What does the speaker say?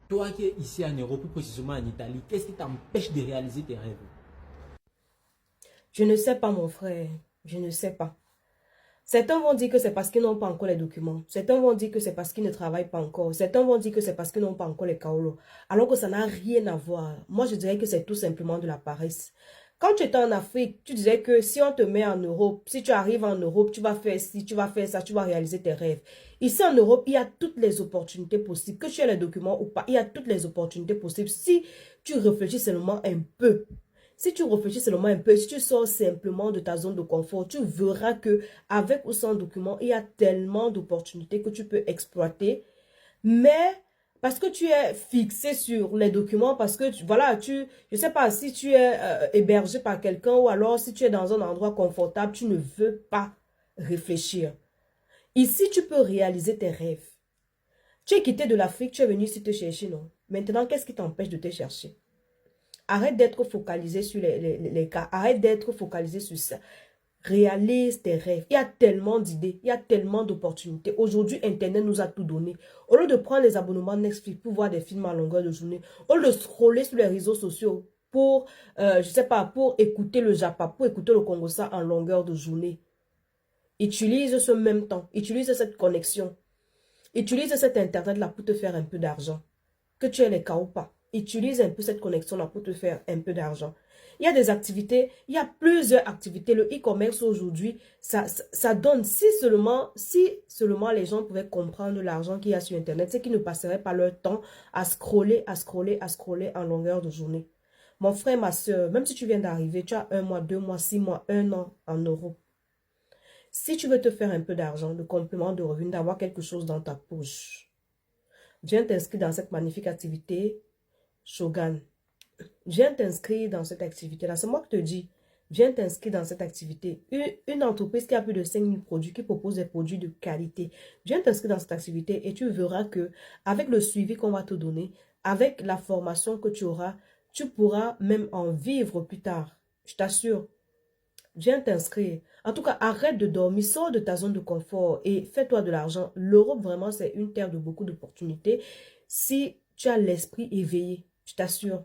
Toi qui es ici en Europe, plus précisément en Italie, qu'est-ce qui t'empêche de réaliser tes rêves? Je ne sais pas, mon frère. Je ne sais pas. Certains vont dire que c'est parce qu'ils n'ont pas encore les documents. Certains vont dire que c'est parce qu'ils ne travaillent pas encore. Certains vont dire que c'est parce qu'ils n'ont pas encore les kaolos. Alors que ça n'a rien à voir. Moi, je dirais que c'est tout simplement de la paresse. Quand tu étais en Afrique, tu disais que si on te met en Europe, si tu arrives en Europe, tu vas faire ci, tu vas faire ça, tu vas réaliser tes rêves. Ici en Europe, il y a toutes les opportunités possibles. Que tu aies les documents ou pas, il y a toutes les opportunités possibles. Si tu réfléchis seulement un peu. Si tu réfléchis seulement un peu, si tu sors simplement de ta zone de confort, tu verras que avec ou sans document, il y a tellement d'opportunités que tu peux exploiter. Mais parce que tu es fixé sur les documents, parce que voilà, je sais pas si tu es hébergé par quelqu'un ou alors si tu es dans un endroit confortable, tu ne veux pas réfléchir. Ici, tu peux réaliser tes rêves. Tu es quitté de l'Afrique, tu es venu ici te chercher, non? Maintenant, qu'est-ce qui t'empêche de te chercher? Arrête d'être focalisé sur les cas. Arrête d'être focalisé sur ça. Réalise tes rêves. Il y a tellement d'idées. Il y a tellement d'opportunités. Aujourd'hui, Internet nous a tout donné. Au lieu de prendre les abonnements Netflix pour voir des films à longueur de journée, au lieu de scroller sur les réseaux sociaux pour, je sais pas, pour écouter le Japa, pour écouter le Congossa en longueur de journée. Utilise ce même temps. Utilise cette connexion. Utilise cet Internet-là pour te faire un peu d'argent. Que tu aies les cas ou pas. Utilise un peu cette connexion-là pour te faire un peu d'argent. Il y a des activités, il y a plusieurs activités. Le e-commerce aujourd'hui, ça donne, si seulement les gens pouvaient comprendre l'argent qu'il y a sur Internet, c'est qu'ils ne passeraient pas leur temps à scroller, à scroller, à scroller en longueur de journée. Mon frère, ma soeur, même si tu viens d'arriver, tu as 1 mois, 2 mois, 6 mois, 1 an en euros. Si tu veux te faire un peu d'argent, le complément de revenu, d'avoir quelque chose dans ta poche, viens t'inscrire dans cette magnifique activité, Shogun. Viens t'inscrire dans cette activité-là. C'est moi qui te dis, viens t'inscrire dans cette activité. Une entreprise qui a plus de 5 000 produits, qui propose des produits de qualité. Viens t'inscrire dans cette activité et tu verras que avec le suivi qu'on va te donner, avec la formation que tu auras, tu pourras même en vivre plus tard. Je t'assure. Viens t'inscrire. En tout cas, arrête de dormir, sors de ta zone de confort et fais-toi de l'argent. L'Europe, vraiment, c'est une terre de beaucoup d'opportunités si tu as l'esprit éveillé. Je t'assure.